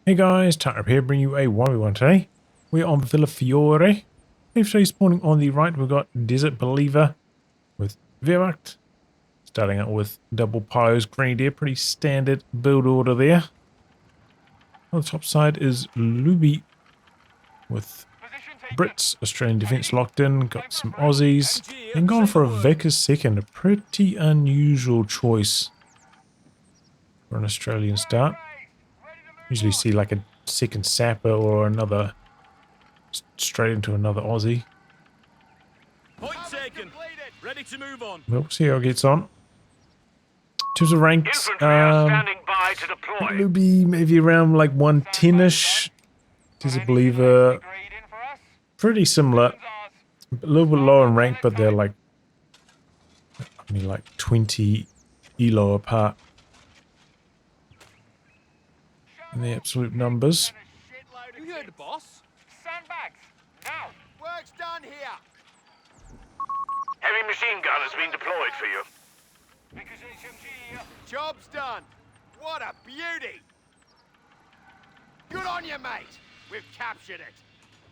Hey guys, tightrope here, bring you a 1v1 today. We're on Villa Fiore. Today spawning on the right, we've got desertBeliever with Wehrmacht. Starting out with double pilos, grenadier, pretty standard build order there. On the top side is lubi with Brits, Australian defence locked in, got some Aussies, and gone for a Vickers second, a pretty unusual choice for an Australian start. Usually see like a second sapper or another straight into another Aussie. Point taken. Ready to move on. We'll see how it gets on. In terms of ranks, lubi maybe around like 110-ish. desertBeliever pretty similar. A little bit lower in rank, but they're like only like 20 elo apart in the absolute numbers. You heard the boss? Sandbags, now! Work's done here. Heavy machine gun has been deployed for you. Vickers HMG here. Job's done. What a beauty. Good on you, mate. We've captured it.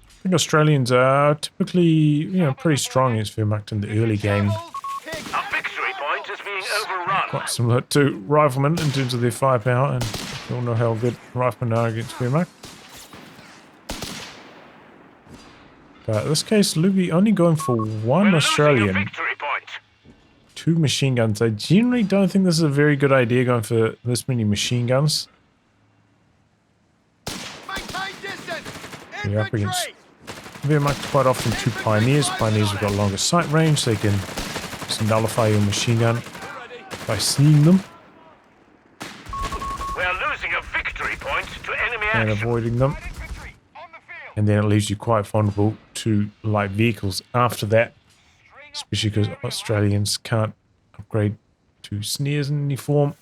I think Australians are typically, pretty strong against Wehrmacht in the early game. A victory point is being overrun. Quite similar to riflemen in terms of their firepower, and we all know how good riflemen are against Wehrmacht. But in this case, lubi only going for one Australian. Victory point. 2 machine guns. I generally don't think this is a very good idea going for this many machine guns. Maintain distance. You're up against Infantry. Wehrmacht quite often 2 pioneers. Pioneers have got longer sight range, so they can just nullify your machine gun by seeing them We're losing a victory point to enemy and action. avoiding them. Infantry on the field. And then it leaves you quite vulnerable to light vehicles after that, especially because Australians can't upgrade to snares in any form.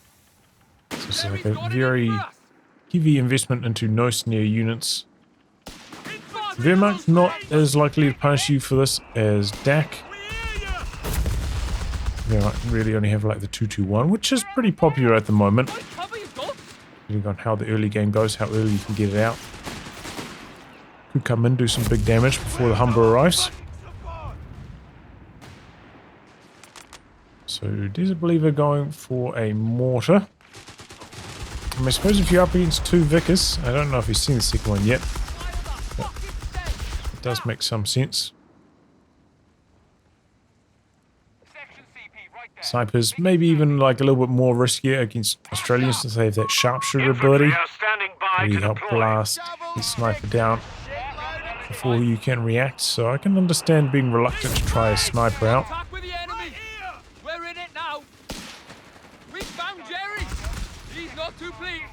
So it's like a very heavy investment into no snare units. Wehrmacht not as likely to punish you for this as DAC. Wehrmacht really only have like the 221, which is pretty popular at the moment, depending on how the early game goes, how early you can get it out. Could come in, do some big damage before the Humber arrives. So desertBeliever going for a mortar. I suppose if you're up against 2 Vickers, I don't know if you've seen the second one yet, but it does make some sense. Snipers, maybe even like a little bit more riskier against Australians since they have that sharpshooter ability. Infantry are standing by Where you to help deploy. blast the sniper down before you can react, so I can understand being reluctant to try a sniper out. Attack with the enemy. We're in it now. We found Jerry. He's not too pleased.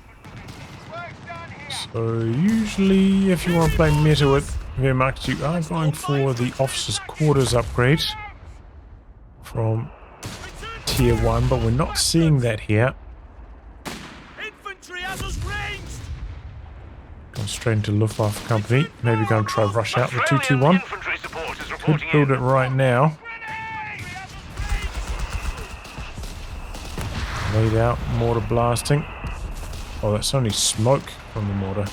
Work's done here. So usually if you want to play meta with Wehrmacht, you are going for the officer's quarters upgrade from tier 1, but we're not seeing that here. Infantry has us ranged. Going straight into Luftwaffe company, maybe going to try rush out the Australian 221. infantry support is Could reporting build in. it right now. Laid out, mortar blasting. Oh, that's only smoke from the mortar.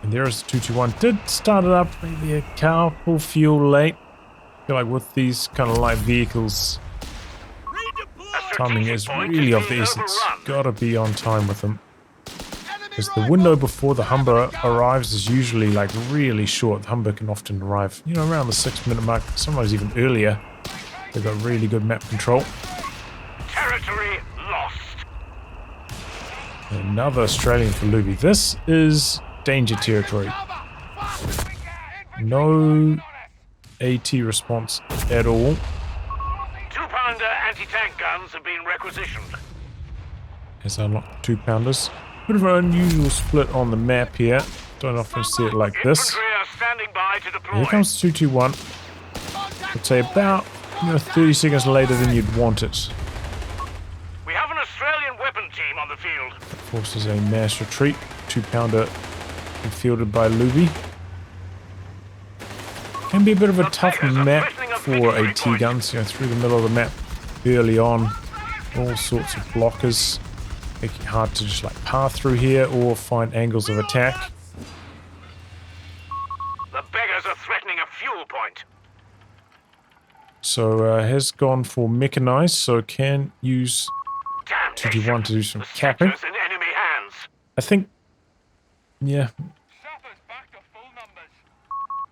And there is the 221. Did start it up maybe a couple fuel late. I feel like with these kind of light vehicles, timing is really of the essence. Gotta be on time with them. Because the window before the Humber arrives is usually like really short. The Humber can often arrive, around the 6-minute mark, sometimes even earlier. They've got really good map control. Territory lost. Another Australian for lubi. This is danger territory. No AT response at all. 2-pounder anti-tank guns have been requisitioned. Has unlocked 2-pounders. Bit of an unusual split on the map here. Don't often see it like this. Infantry are standing by to deploy. Here comes 221. I'd say about 30 seconds later than you'd want it. We have an Australian weapon team on the field. Forces a mass retreat. 2-pounder fielded by lubi. Can be a bit of a tough map for AT guns, through the middle of the map early on. All sorts of blockers, making it hard to just like path through here or find angles of attack. The beggars are threatening a fuel point. So has gone for mechanized, so can use Damnation. 221 to do some The capping. sector's in enemy hands. I think, yeah,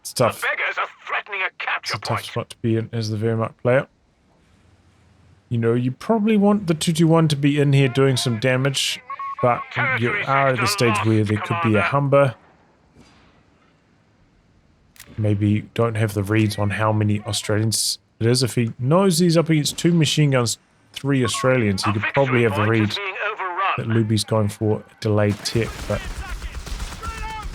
it's The tough. beggars are threatening a It's capture a tough point. spot to be in as the Wehrmacht player. You know, you probably want the 221 to be in here doing some damage, but you are at the stage where there could be a Humber. Maybe you don't have the reads on how many Australians it is. If he knows he's up against 2 machine guns, 3 Australians, he could probably have the read that Luby's going for delayed tech, but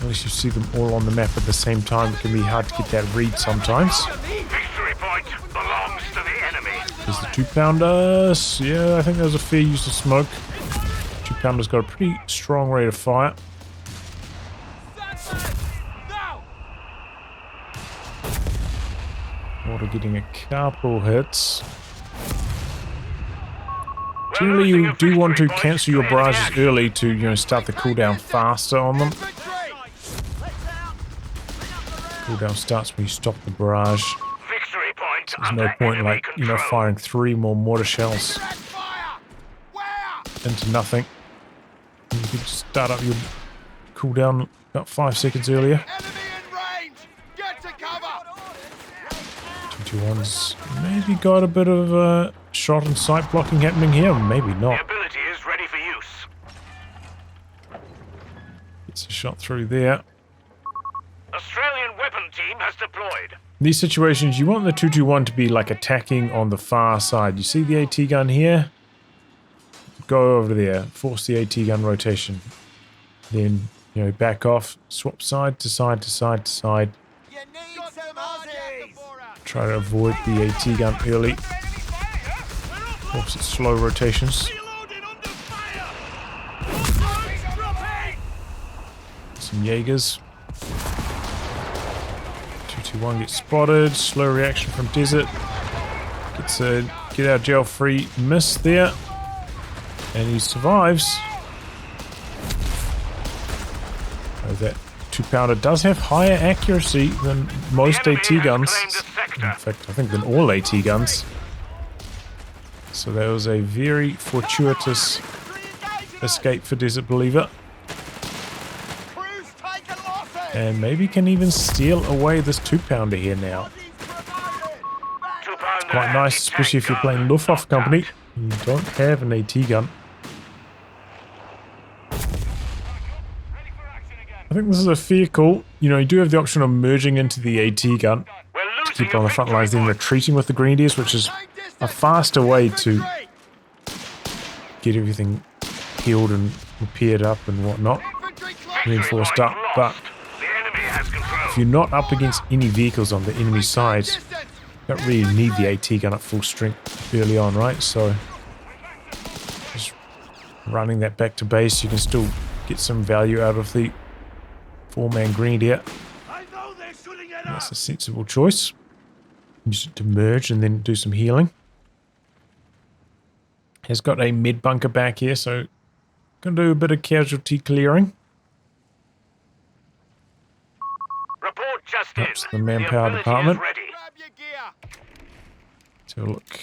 unless you see them all on the map at the same time, it can be hard to get that read sometimes. Victory point belongs to the enemy. There's the 2-pounders. Yeah, I think that was a fair use of smoke. 2-pounder's got a pretty strong rate of fire. Water getting a couple hits. Generally, you do want to cancel your barrages early to, you know, start the cooldown faster on them. Cooldown starts when you stop the barrage. Victory point. There's no point, like, you know, firing 3 more mortar shells into nothing. You could just start up your cooldown about 5 seconds earlier. 221's maybe got a bit of shot and sight blocking happening here, maybe The not. ability is ready for use. Gets a shot through there. Australian weapon team has deployed. In these situations, you want the 221 to be like attacking on the far side. You see the AT gun here? Go over there, force the AT gun rotation. Then, you know, back off, swap side to side to side to side. Try to avoid the AT gun early. Force its slow rotations. Some Jaegers. 221 gets spotted. Slow reaction from Desert. Gets a get out jail free miss there. And he survives. Oh, that 2-pounder does have higher accuracy than most AT guns. In fact, I think than all AT guns. So that was a very fortuitous escape for DesertBeliever. And maybe can even steal away this 2-pounder here now. It's quite nice, especially if you're playing Luftwaffe company. You don't have an AT gun. I think this is a fair call. You know, you do have the option of merging into the AT gun to keep on the front lines, then retreating with the Grenadiers, which is a faster way to get everything healed and repaired up and whatnot, reinforced up. But if you're not up against any vehicles on the enemy side, you don't really need the AT gun at full strength early on, right? So just running that back to base, you can still get some value out of the 4-man Grenadier. That's a sensible choice. Use it to merge and then do some healing. Has got a mid bunker back here, so gonna do a bit of casualty clearing. Report just That's in. the manpower ability department. is ready. Let's have a look.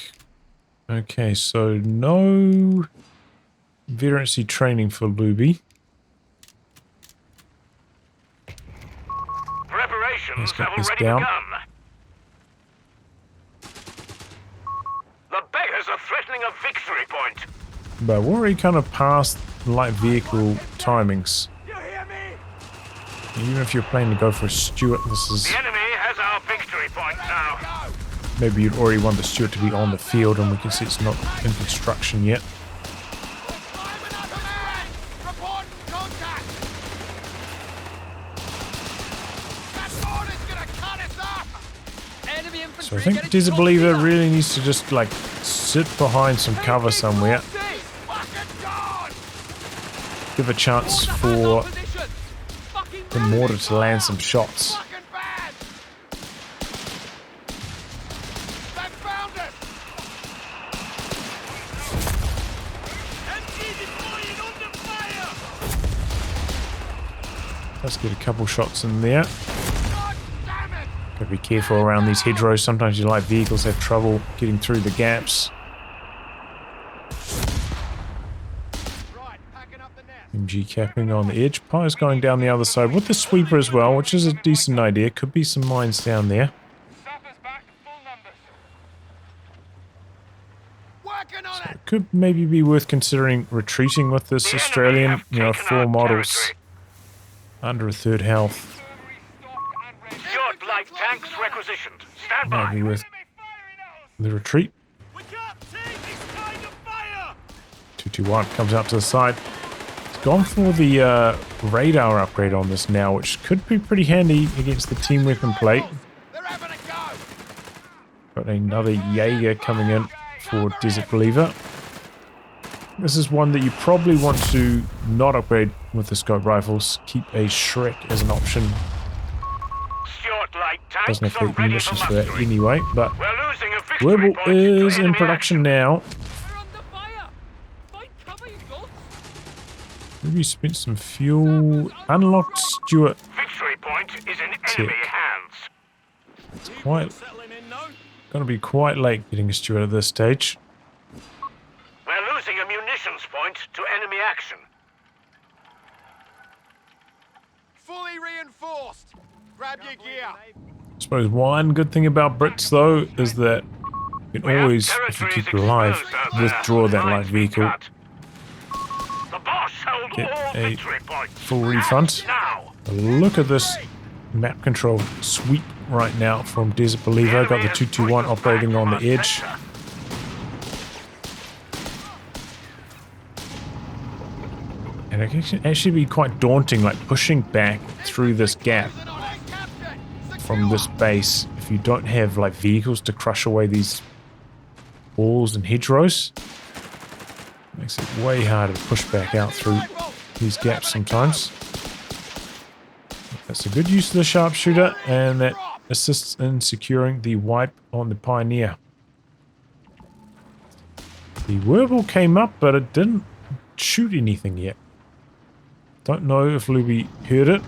Okay, so no veterancy training for Luby. Preparations Let's get have this already down. begun. The beggars are threatening a victory point. But we're already kind of past light vehicle timings. Even if you're planning to go for a Stewart, this is... The enemy has our victory point now. Maybe you'd already want the Stewart to be on the field and we can see it's not in construction yet. So I think DesertBeliever really needs to just like sit behind some cover somewhere. Give a chance for the mortar to land some shots. Let's get a couple shots in there. God damn it! Gotta be careful around these hedgerows. Sometimes your light vehicles have trouble getting through the gaps. Right, packing up the nest. MG capping on the edge. Pyre's going down the other side with the sweeper as well, which is a decent idea. Could be some mines down there. Sappers back, full numbers. Working on it! It could maybe be worth considering retreating with this The enemy Australian, have you know, taken 4 our models. territory. Under a third health. Stewart light tanks requisitioned. Stand Might by. be worth the retreat. We can't take this kind of fire! 221 comes out to the side. It's gone for the radar upgrade on this now, which could be pretty handy against the team weapon plate. They're having a go! Got another Jaeger coming in for desertBeliever. This is one that you probably want to not upgrade with the scope rifles. Keep a Shrek as an option. Stewart light tanks Doesn't have are the ready for munitions for that mustering. anyway, but We're losing a victory Werbel point to is in enemy production now. We're under fire! Find cover, you goats! Maybe spent some fuel. Unlocked Stewart. Victory point is in enemy hands. It's quite Settling in now? gonna be quite late getting a Stewart at this stage. We're losing a munitions point to enemy action. Fully reinforced! Grab your gear! I suppose one good thing about Brits though is that you can always, if you keep it alive, withdraw that light vehicle. The boss held Get all a victory points. full refund. Now, Look at this map control sweep right now from desertBeliever. Got the 221 operating on the edge. And it can actually be quite daunting, like pushing back through this gap from this base if you don't have like vehicles to crush away these walls and hedgerows. Makes it way harder to push back out through these gaps sometimes. That's a good use of the sharpshooter, and that assists in securing the wipe on the Pioneer. The Werbel came up, but it didn't shoot anything yet. Don't know if Luby heard it.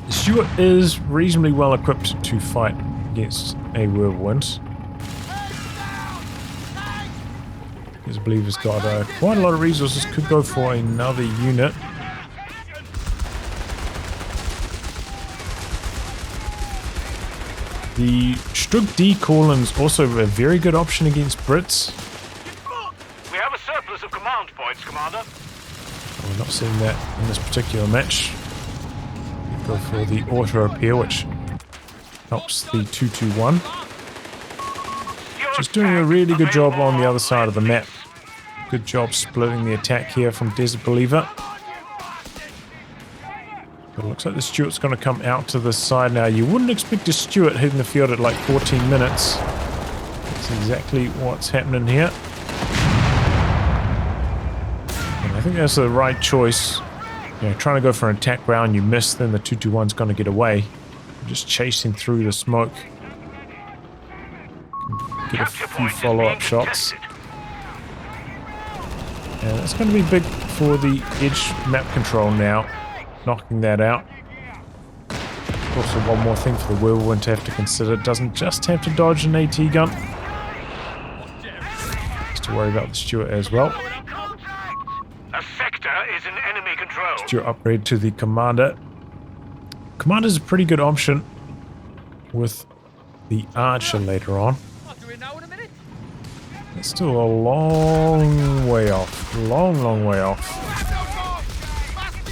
Stewart is reasonably well equipped to fight against a whirlwind. Desertbeliever's got quite a lot of resources. Could go for another unit. The Strug D Corlin's also a very good option against Brits. we have a surplus of command points, Commander. We're not seeing that in this particular match. Go for the auto repair, which helps the 221. Just doing a really good job on the other side of the map. Good job splitting the attack here from desertBeliever. But it looks like the Stewart's going to come out to this side now. You wouldn't expect a Stewart hitting the field at like 14 minutes. That's exactly what's happening here. And I think that's the right choice. You know, trying to go for an attack round, you miss, then the 221's going to get away. Just chasing through the smoke. Get a few follow-up shots. And it's going to be big for the edge map control now. Knocking that out. Also, one more thing for the whirlwind to have to consider. It doesn't just have to dodge an AT gun. Just to worry about the Stewart as well. A sector is in enemy control. Stewart upgrade to the Commander. Commander's a pretty good option with the Archer later on. I'll do it now in a minute. It's still a long way off. Long way off.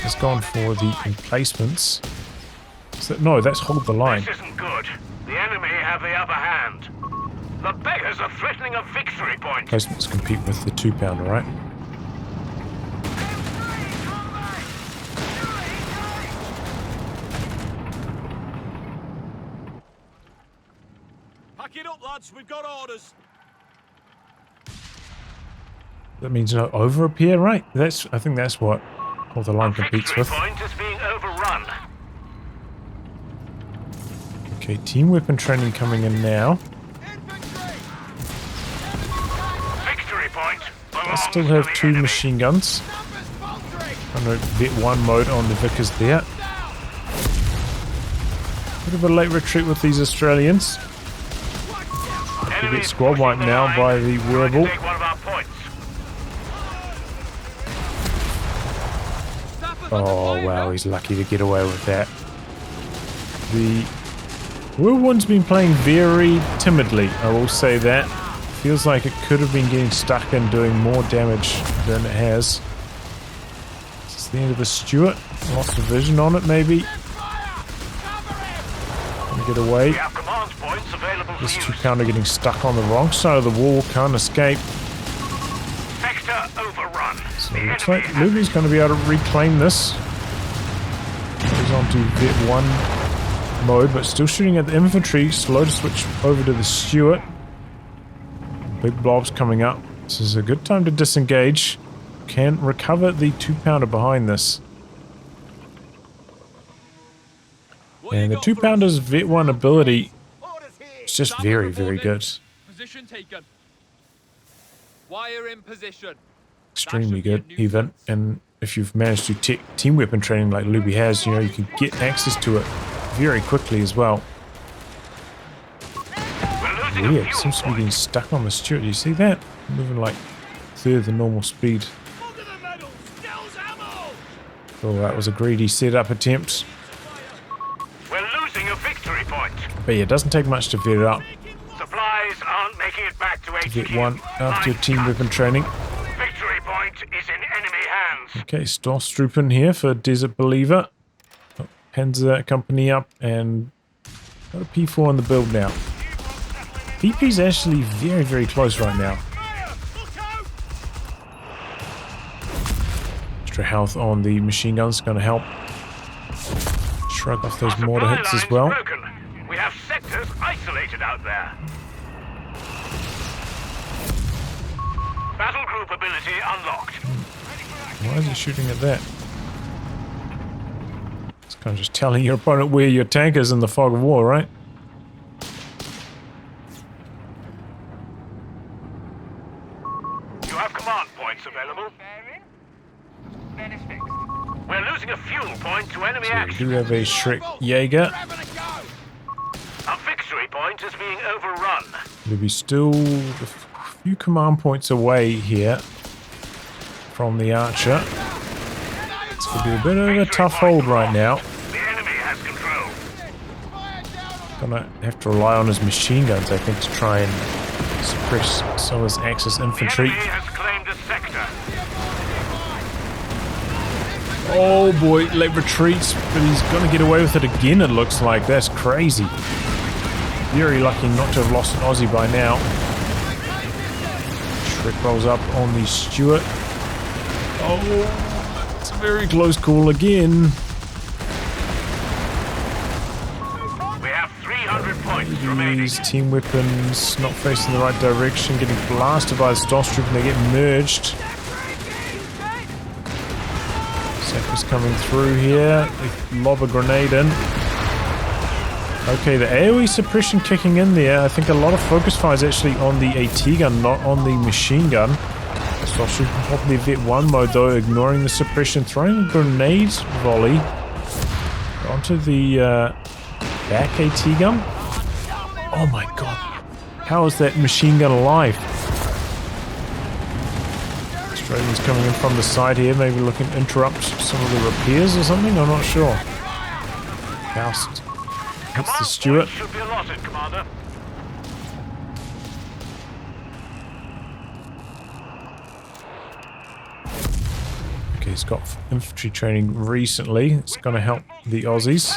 It's gone for the emplacements. No, that's hold the line. This isn't good. The enemy have the upper hand. The beggars are threatening a victory point. Emplacements compete with the 2-pounder, right? Pack it up, lads. We've got orders. That means no over repair, right? I think that's what hold the line competes Victory with. point is being overrun. Okay, team weapon training coming in now. Victory point. I still have 2 machine guns. Under Vet 1 mode on the Vickers there. Bit of a late retreat with these Australians. We get squad wiped now by the Wehrmacht. Oh wow, he's lucky to get away with that. The Wehrmacht's been playing very timidly, I will say that. Feels like it could have been getting stuck and doing more damage than it has. This is the end of the Stewart. Lost a vision on it maybe. Get away. This 2-pounder getting stuck on the wrong side of the wall, can't escape. So it looks like lubi's going to be able to reclaim this. Goes on to Vet 1 mode, but still shooting at the infantry. Slow to switch over to the Stewart. Big blobs coming up. This is a good time to disengage. Can recover the 2-pounder behind this. And the 2-pounder's Vet 1 ability is just very, very good. Position taken. Wire in position. Extremely good, even. And if you've managed to take team weapon training like Luby has, you know, you can get access to it very quickly as well. Weird, it seems to be getting stuck on the Stewart. Do you see that? Moving like third the normal speed. Oh, that was a greedy setup attempt. But yeah, it doesn't take much to vet it up. Supplies aren't making it back to Vet 1 after team weapon training. Victory point is in enemy hands. Okay, Stormtrooper here for desertBeliever. Panzer company up and got a P4 on the build now. PP's actually very, very close right now. Extra health on the machine guns going to help shrug off those mortar hits as well. We have sectors isolated out there. Battle group ability unlocked. Why is he shooting at that? It's kind of just telling your opponent where your tank is in the fog of war, right? You have command points available. We're losing a fuel point to enemy action. We do have a Shrek Jaeger. Our victory point is being overrun. We'll be still a few command points away here from the archer. It's going to be a bit of a tough hold right now. The enemy has control. Gonna have to rely on his machine guns, I think, to try and suppress some of his Axis infantry. The enemy has claimed a sector. Oh boy, late retreats, but he's gonna get away with it again, it looks like. That's crazy. Very lucky not to have lost an Aussie by now. Shrek rolls up on the Stewart. Oh, it's a very close call again. We have 300 points remaining. These team weapons not facing the right direction, getting blasted by the Stormtrooper and they get merged. Sappers coming through here. They lob a grenade in. Okay, the AoE suppression kicking in there. I think a lot of focus fire is actually on the AT gun, not on the machine gun. Stormtrooper probably Vet 1 mode though, ignoring the suppression, throwing a grenade volley onto the back AT gun. Oh my god. How is that machine gun alive? Australians coming in from the side here, maybe looking to interrupt some of the repairs or something, I'm not sure. Faust hits the Stewart. Should be allotted, Commander. Okay, he's got infantry training recently. It's going to help the Aussies.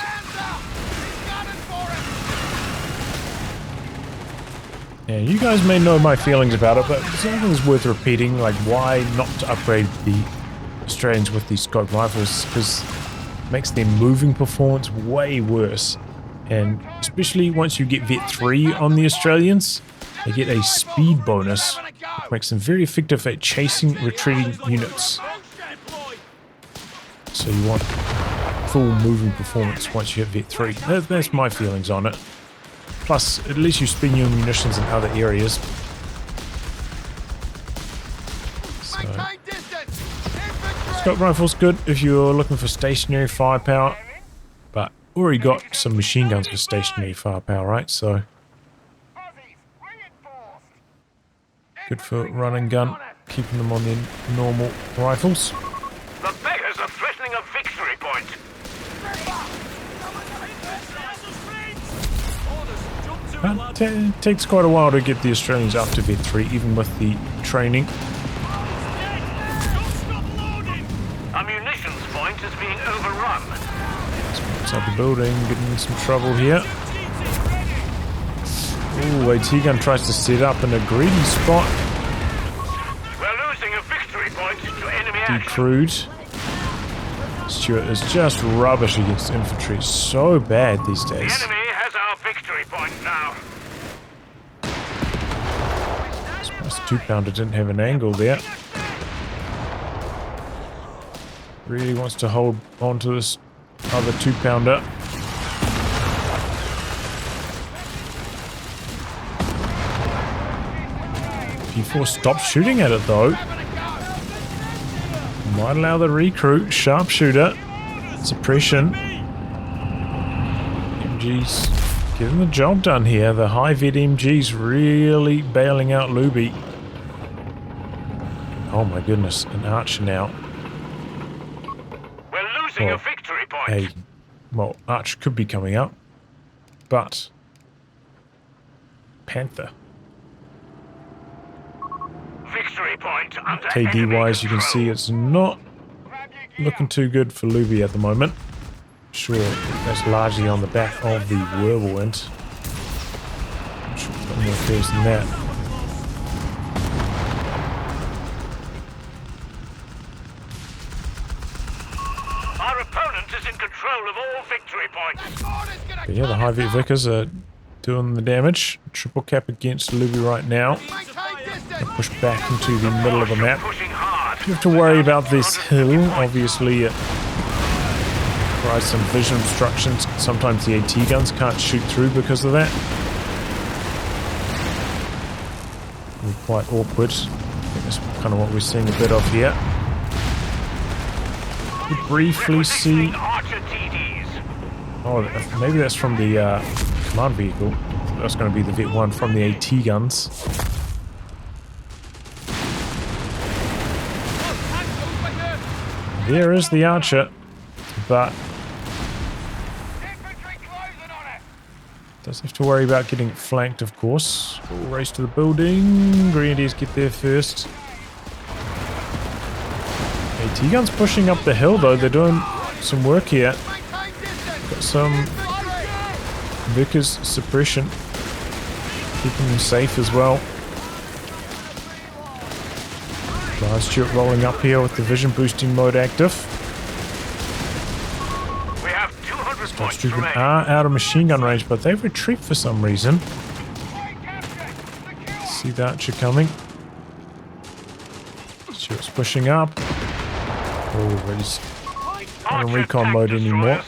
Yeah, you guys may know my feelings about it, but something is worth repeating, like why not to upgrade the Australians with these scope rifles, because it makes their moving performance way worse. And especially once you get Vet 3 on the Australians, they get a speed bonus, which makes them very effective at chasing retreating units. So you want full moving performance once you hit Vet 3. That's my feelings on it. Plus, at least you spend your munitions in other areas. So, Scope rifle's good if you're looking for stationary firepower, but already got some machine guns for stationary firepower, right? So good for run and gun, keeping them on the normal rifles. The beggars are threatening a victory point. But it takes quite a while to get the Australians up to V3, even with the training. A munitions point is being overrun. Inside the building, getting in some trouble here. Ooh, AT gun tries to set up in a greedy spot. We're losing a victory point to enemy action. Decrewed. Stewart is just rubbish against infantry. So bad these The days. enemy has our victory point now. This 2-pounder didn't have an angle there. Really wants to hold on to this other 2-pounder. P4 stopped shooting at it though. Might allow the recruit, sharpshooter, suppression. MG's getting the job done here. The high vet MG's really bailing out Luby. Oh my goodness, an archer now. We're losing a victory point. Hey, well, archer could be coming up, but Panther. Victory point under KD wise, you can see it's not looking too good for Luby at the moment. Sure, that's largely on the back of the whirlwind. I'm sure it's got more fares than that. Our opponent is in control of all victory points. But yeah, the high vet Vickers are doing the damage. Triple cap against Luby right now. Push back into the middle of the map. Pushing hard. You have to worry about this hill. Obviously, it provides some vision obstructions. Sometimes the AT guns can't shoot through because of that. Quite awkward. I think that's kind of what we're seeing a bit of here. We briefly see... Archer TDs. Oh, maybe that's from the command vehicle. That's going to be the Vet 1 from the AT guns. There is the archer, but does have to worry about getting flanked, of course. We'll race to the building. Grenadiers get there first. AT guns pushing up the hill, though. They're doing some work here. Got some Vickers suppression, keeping them safe as well. Stewart rolling up here with the vision boosting mode active. We have 200 points Stewart remaining. are out of machine gun range, but they've retreated for some reason. See the archer coming. Stewart's pushing up. Oh, he's not in recon mode anymore.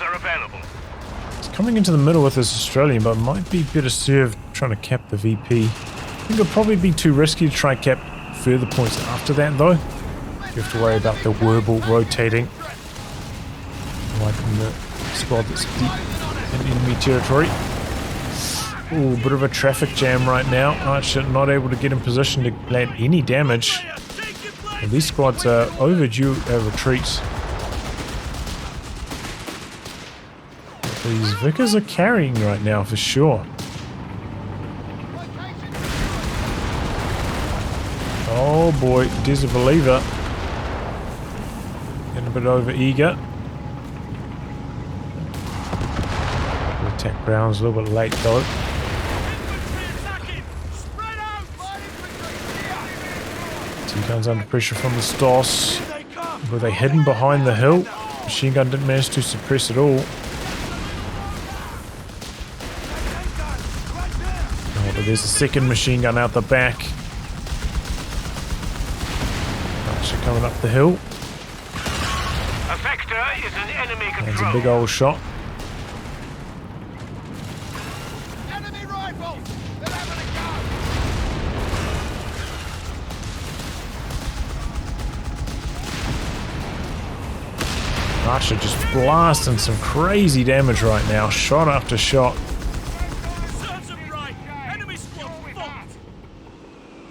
He's coming into the middle with his Australian, but might be better served trying to cap the VP. I think it'll probably be too risky to try cap further points after that, though. You have to worry about the Wehrmacht rotating, wiping the squad that's deep in enemy territory. Ooh, bit of a traffic jam right now. Archer not able to get in position to land any damage. And these squads are overdue a retreat. These Vickers are carrying right now for sure. Oh boy, desertBeliever. Getting a bit over eager. Attack ground's a little bit late though. T-guns under pressure from the Stoss. Were they hidden behind the hill? Machine gun didn't manage to suppress it all. Oh, but there's a second machine gun out the back. Archer coming up the hill. A vector is in enemy That's a control. big old shot. Enemy rifles! They're having a go! Archer just blasting some crazy damage right now, shot after shot.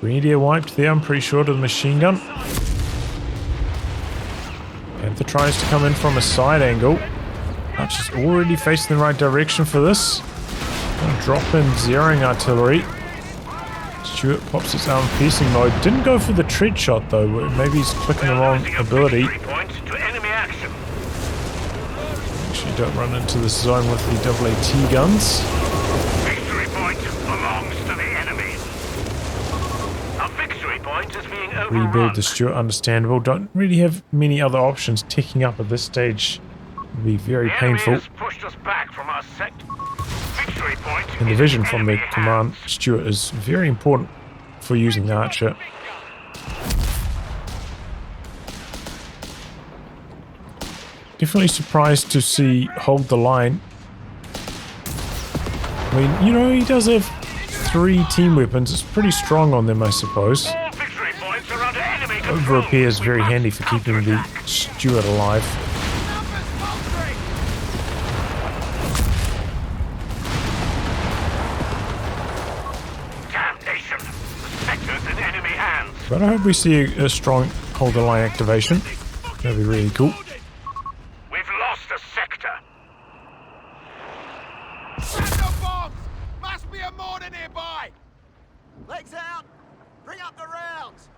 Grenadier wiped there, I'm pretty sure, to the machine gun. Panther tries to come in from a side angle. Archer's already facing the right direction for this. Gonna drop in zeroing artillery. Stewart pops its armor piercing mode. Didn't go for the tread shot though. Maybe he's clicking the wrong ability. Actually, don't run into this zone with the AAT guns. Victory point belongs to the enemy. A victory point is being overrun. Rebuild the Stewart, understandable. Don't really have many other options. Ticking up at this stage would be very painful. Pushed us back from our sector. Victory point. And the vision from the command Stewart is very important for using the Archer. Definitely surprised to see hold the line. I mean, you know, he does have 3 team weapons. It's pretty strong on them, I suppose. Over repair is very handy for keeping the Stewart alive. But I hope we see a strong hold the line activation. That'd be really cool. We've lost a sector. Must be a mortar nearby. Legs out. Bring up the rounds.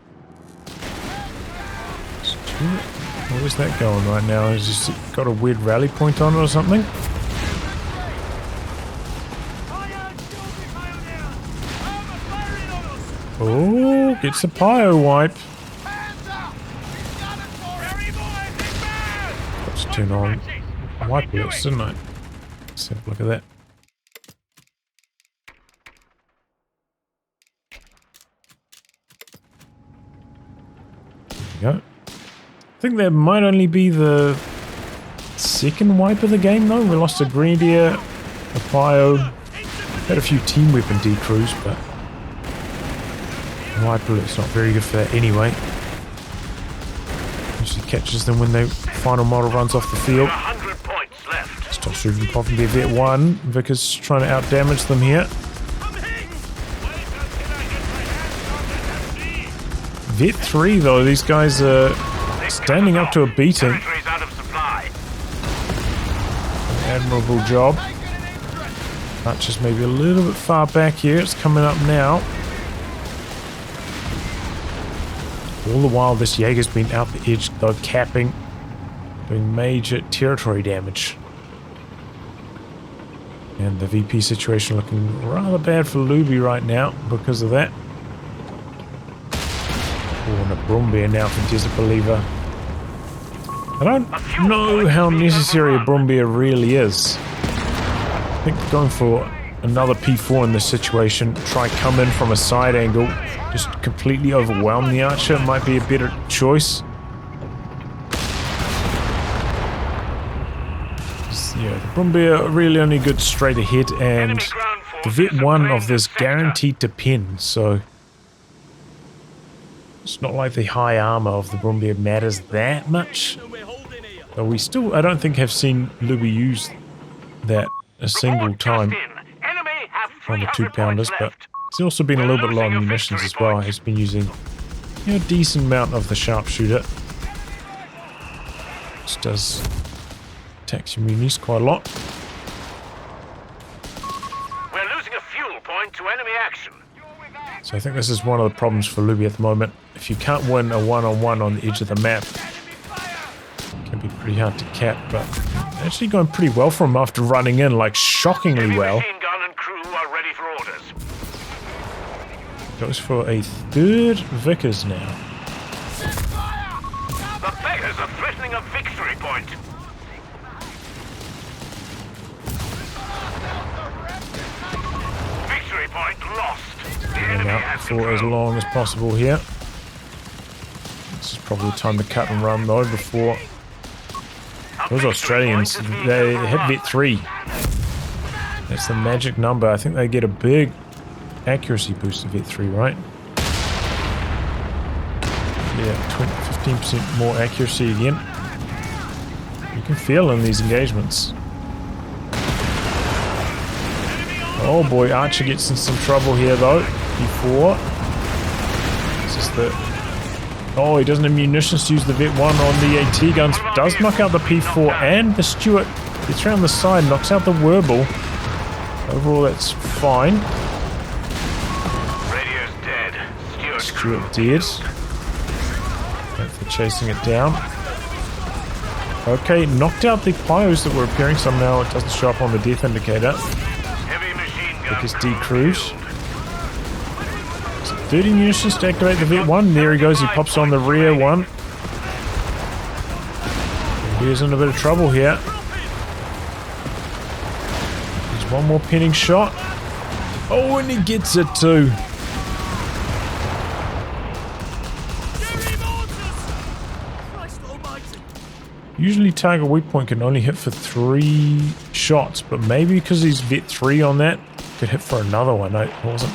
Stewart, where's that going right now? Has he got a weird rally point on it or something? Oh, gets a pyro wipe. Let's turn on wipe bullets, didn't I? Let's have a look at that. There we go. I think that might only be the second wipe of the game though. We lost a Grenadier, a pyro, had a few team weapon decrews, but wipe bullet's not very good for that anyway. Usually catches them when the final model runs off the field. 100 points left. Stops shooting popping their Vet 1. Vickers trying to outdamage them here. Vet 3 though, these guys are standing up to a beating. Out of supply. An admirable job. Archer's maybe a little bit far back here. It's coming up now. All the while, this Jaeger's been out the edge, though, capping, doing major territory damage. And the VP situation looking rather bad for Luby right now because of that. Oh, and a Brumbeer now for desertBeliever. I don't know how necessary a Brumbeer really is. I think going for another P4 in this situation, try come in from a side angle, just completely overwhelm the Archer might be a better choice. Yeah, the Brumbeer really only good straight ahead, and the Vet 1 of this guaranteed to pin, so it's not like the high armor of the Brumbeer matters that much. But we still, I don't think, have seen Luby use that a single time on the 2-pounders, but he's also been a little bit low on munitions as well. He's been using a decent amount of the sharpshooter. Which does tax your munis quite a lot. We're losing a fuel point to enemy action. So I think this is one of the problems for Luby at the moment. If you can't win a one-on-one on the edge of the map, it can be pretty hard to cap, but actually going pretty well for him after running in, like shockingly well. Machine gun and crew are ready for orders. Goes for a third Vickers now. The beggars are threatening a victory point. Victory point lost. The enemy Out has for control. as long as possible here. This is probably the time to cut and run though before those Australians, they hit Vet 3. That's the magic number. I think they get a big accuracy boost to Vet 3, right? Yeah, 15% more accuracy again. can feel in these engagements. Oh boy, Archer gets in some trouble here though. P4. This is the... Oh, he doesn't have munitions to use the Vet 1 on the AT guns. Does knock out the P4 and the Stewart. Gets around the side, knocks out the Wehrmacht. Overall, that's fine. Radio's dead. Stewart dead. Hopefully chasing it down. Okay, knocked out the pyros that were appearing. Somehow it doesn't show up on the death indicator. Heavy machine gun. Vickers decruise. 30 munitions to activate the Vet 1. There he goes. He pops on the rear one. He's in a bit of trouble here. There's one more pinning shot. Oh, and he gets it too. Usually target weak point can only hit for 3 shots, but maybe because he's Vet 3 on that, could hit for another one. I wasn't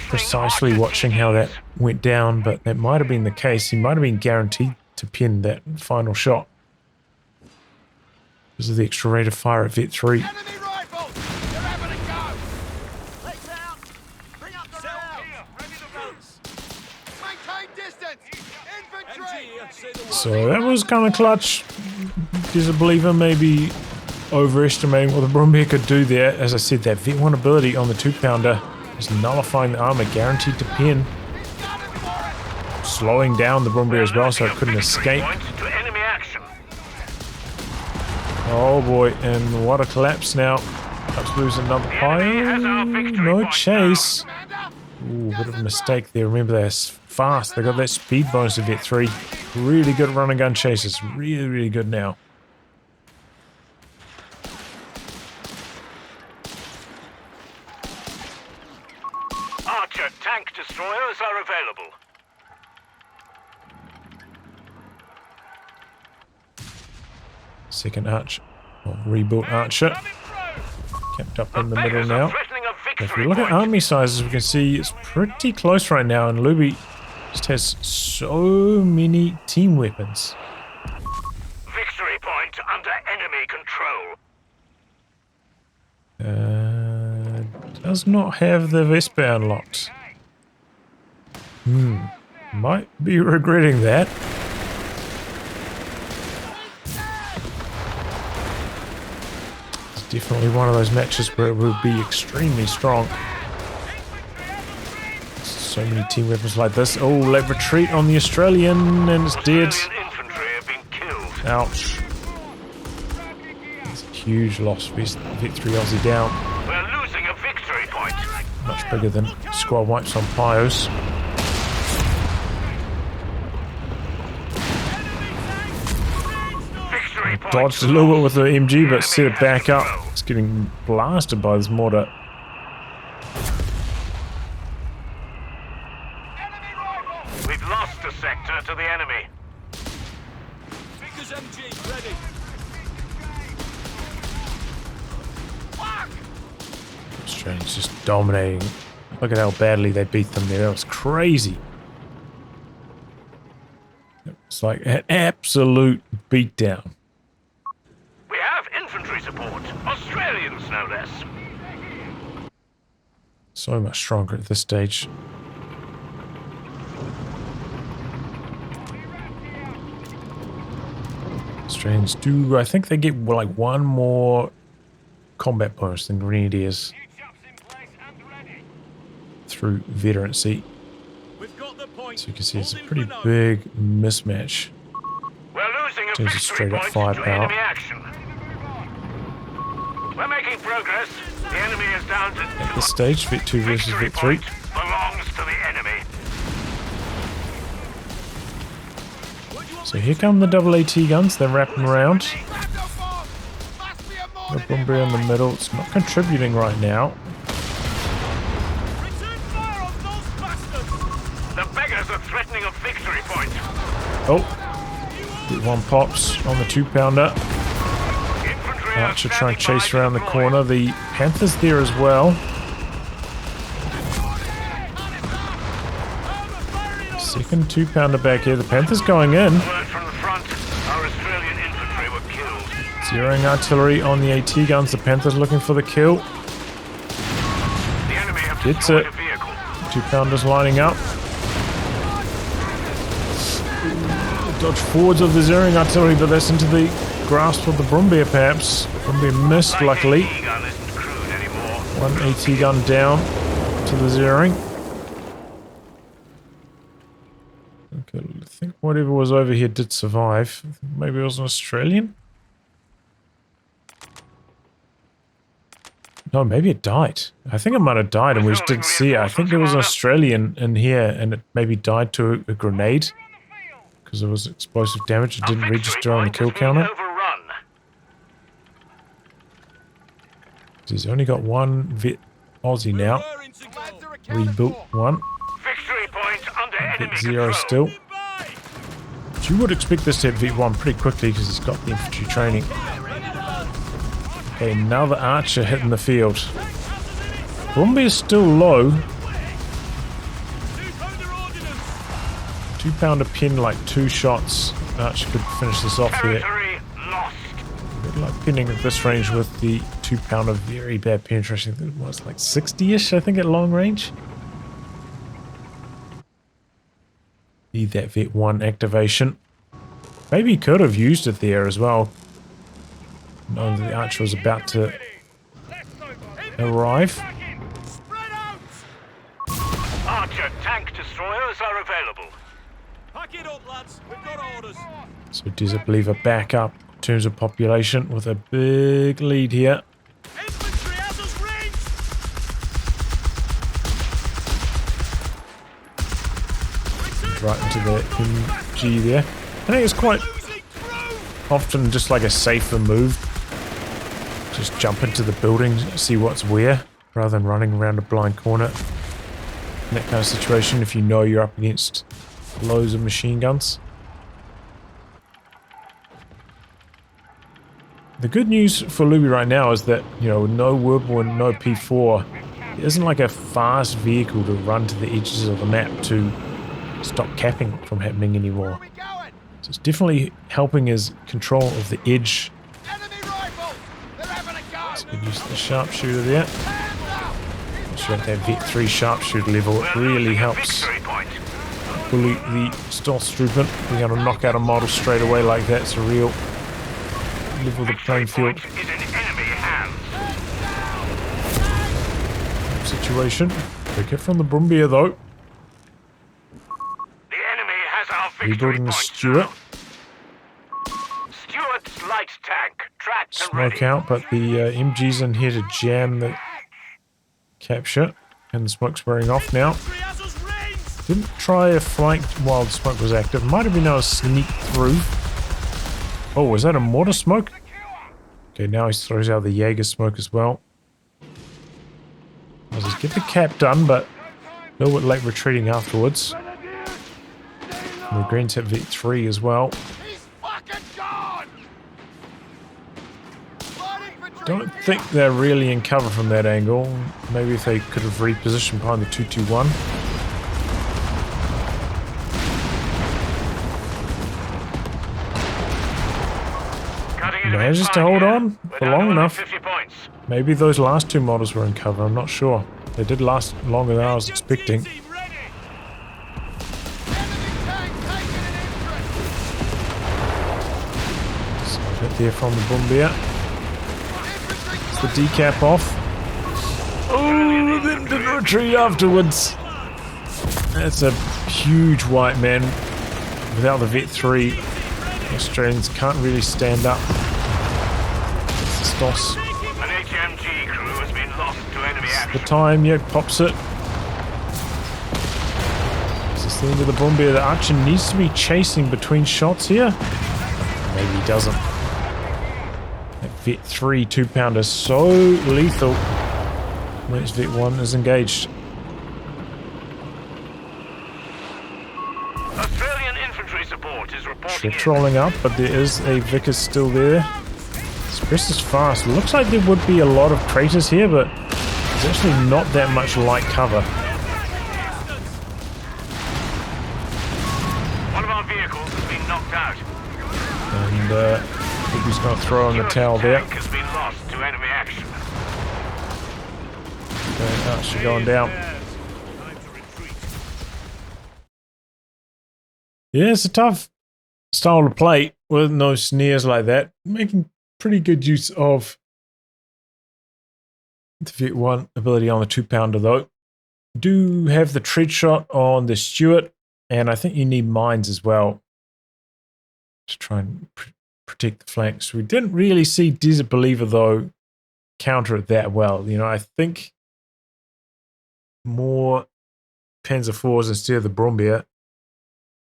precisely watching how that went down, but that might have been the case. He might have been guaranteed to pin that final shot because of the extra rate of fire at Vet 3. Enemy rifles! They're having a go! Legs out. Bring up the round. Ready to bounce. Maintain distance. Infantry. So that was kind of clutch. Desertbeliever maybe overestimating what the Brombeer could do there. As I said, that Vet 1 ability on the 2-pounder is nullifying the armor, guaranteed to pin. Slowing down the Brombeer as well so it couldn't escape. To enemy action. Oh boy, and what a collapse now. Let's lose another pyro. No chase. Ooh, bit of a mistake there. Remember, they're fast. They got that speed bonus of Vet 3. Really good run and gun chases. Really, really good now. Archer tank destroyers are available. Second Archer. Well, rebuilt Archer. Kept up in the middle now. If we look at army sizes, we can see it's pretty close right now, and Lubi just has so many team weapons. Victory point under enemy control. Does not have the Vesper unlocked. Might be regretting that. It's definitely one of those matches where it will be extremely strong. So many team weapons like this. Oh, late retreat on the Australian, and it's dead. Australian infantry have been killed. Ouch. It's a huge loss. Vet 3 Aussie down. We're losing a victory point. Much bigger than squad wipes on Pyos. Victory point. Dodged a little bit with the MG, but set it back up. It's getting blasted by this mortar. We've lost a sector to the enemy. Vickers MG, ready. Australians just dominating. Look at how badly they beat them there. That was crazy. It's like an absolute beatdown. We have infantry support. Australians, no less. So much stronger at this stage. Australians do, I think they get like one more combat bonus than Grenadiers through veterancy. We've got the point. So you can see it's a pretty big mismatch. We're losing a In terms of victory straight up point firepower. to enemy action. We're making progress. The enemy is down to At this stage, Vet 2 versus victory Vet 3. point belongs to the enemy. So here come the double AT guns. They're wrapping around. The Bomber in the middle. It's not contributing right now. Return fire on those bastards. The beggars are threatening a victory point. Oh, Vet 1 pops on the 2-pounder. Infantry are Archer trying to standing chase by around the deploy. corner. The Panther's there as well. Second 2-pounder back here. The Panther's going in. Alert from the front. Our Australian infantry Zeroing artillery on the AT guns. The Panther's looking for the kill. The enemy have Gets destroyed it. a vehicle. 2-pounders lining up. Dodge forwards of the zeroing artillery, but that's into the grasp of the Brumbier perhaps. Brumbier missed, luckily. AT gun isn't crude anymore. One AT gun down to the zeroing. Okay, I think whatever was over here did survive. Maybe it was an Australian? No, maybe it died. I think it might have died and we just didn't see it. I think there was an Australian in here and it maybe died to a grenade. Because there was explosive damage. It didn't register on the kill counter. Overrun. He's only got one vet Aussie now. Rebuilt one. Victory point under enemy Vet 0 control. still. But you would expect this to have vet 1 pretty quickly because he's got the infantry training. Okay, another archer hitting the field. Brumby is still low. 2-pounder pin, like 2 shots. Archer could finish this off here. Territory lost. Good luck pinning at this range with the 2-pounder. Very bad penetration. I think it was like 60-ish, I think, at long range. Need that vet 1 activation. Maybe he could have used it there as well. Knowing that the archer was about to arrive. Archer tank destroyers are available. Pack it up, lads. We've got orders. So DesertBeliever back up in terms of population with a big lead here. Infantry has us ranged. Right into the MG there. I think it's quite often just like a safer move. Just jump into the building, see what's where, rather than running around a blind corner. In that kind of situation, if you know you're up against loads of machine guns. The good news for Luby right now is that, you know, no Whirlpool and no P4, there isn't like a fast vehicle to run to the edges of the map to stop capping from happening anymore. So it's definitely helping his control of the edge. So we can use the sharpshooter there. Once you're at that Vet 3 sharpshooter level, it really helps Victory point. bully the stealth trooper. Being able to knock out a model straight away like that, it's a real level the playing field Point is in enemy hands. situation. Big hit from the Brumbier though. The enemy has our victory Rebuilding the point Stewart. now. Stewart's light tank tracked and Smoke ready. out, but the MG's in here to jam the capture. And the smoke's wearing off now. Infantry has us ranged. Didn't try a flank while the smoke was active. Might have been able to sneak through. Oh, was that a mortar smoke? Okay, now he throws out the Jaeger smoke as well. I'll just get the cap done, but a little bit late retreating afterwards. And the Greens hit V3 as well. He's fucking gone! Don't think they're really in cover from that angle. Maybe if they could have repositioned behind the 221. Manages to hold on for long enough. 50 points. Maybe those last two models were in cover, I'm not sure. They did last longer than I was expecting. Team ready. So a bit there from the Brumbier. It's the decap off. Oh, then didn't retreat afterwards. That's a huge white man. Without the Vet 3, the Australians can't really stand up. It's the Stoss. An HMG crew has been lost to enemy The action. time, yeah, pops it. This is the end of the Brumbier. The Archer needs to be chasing between shots here. Maybe he doesn't. That Vet 3 2-pounder is so lethal when its Vet 1 is engaged. Australian infantry support is reporting They're trolling up, but there is a Vickers still there. Express is fast. Looks like there would be a lot of craters here, but there's actually not that much light cover. One of our vehicles has been knocked out. And He's going to throw in the towel there. Tank has been lost to enemy action. Okay, now she's going down. Yeah, it's a tough style to play with no snares like that. Making pretty good use of the Vet 1 ability on the 2-pounder though. Do have the tread shot on the Stewart, and I think you need mines as well to try and protect the flanks. We didn't really see desertBeliever though counter it that well. You know, I think more Panzer IVs instead of the Brombeer,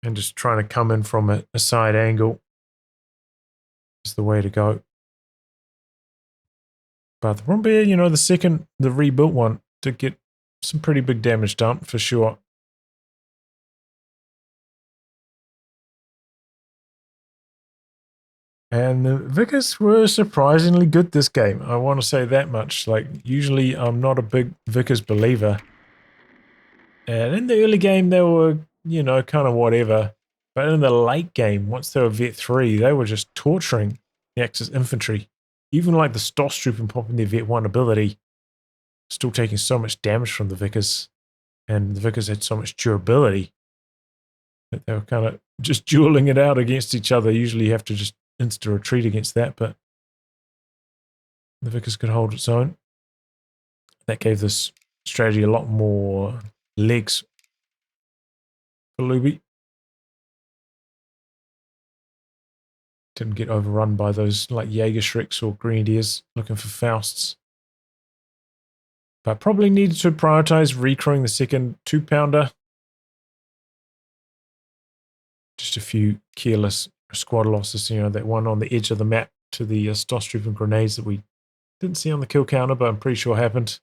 and just trying to come in from a side angle is the way to go. But the Brombeer, you know, the rebuilt one, did get some pretty big damage done for sure. And the Vickers were surprisingly good this game. I want to say that much. Like, usually I'm not a big Vickers believer. And in the early game, they were, you know, kind of whatever. But in the late game, once they were Vet 3, they were just torturing the Axis infantry. Even like the Stormtrooper popping their Vet 1 ability, still taking so much damage from the Vickers. And the Vickers had so much durability that they were kind of just dueling it out against each other. Usually you have to just insta-retreat against that, but the Vickers could hold its own. That gave this strategy a lot more legs for lubi. Didn't get overrun by those like Jägerschrecks or Grenadiers looking for Fausts. But probably needed to prioritize recrewing the second 2-pounder. Just a few careless squad losses, you know, that one on the edge of the map to the Stormtrooper grenades that we didn't see on the kill counter, but I'm pretty sure happened.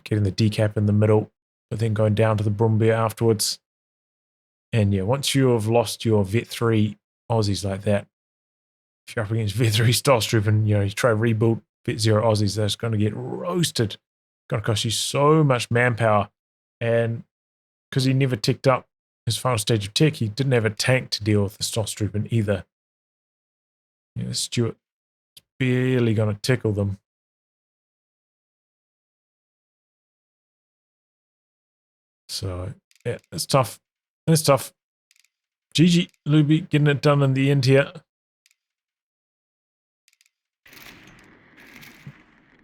Getting the decap in the middle, but then going down to the Brombeer afterwards. And yeah, once you have lost your Vet 3 Aussies like that, if you're up against Vet 3 Stormtrooper and you try to rebuild Vet 0 Aussies, that's going to get roasted. It's going to cost you so much manpower. And because he never ticked up his final stage of tech, he didn't have a tank to deal with the Stormtrooper either. Yeah, Stewart is barely going to tickle them. So, yeah, it's tough. It's tough. GG, lubi, getting it done in the end here.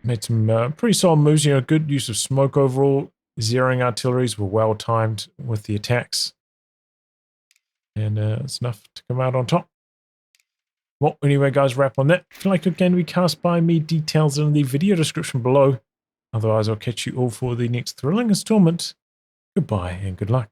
Made some pretty solid moves, you know, good use of smoke overall. Zeroing artilleries were well timed with the attacks. And it's enough to come out on top. Well, anyway, guys, wrap on that. If you like it, can be cast by me, details in the video description below. Otherwise, I'll catch you all for the next thrilling installment. Goodbye and good luck.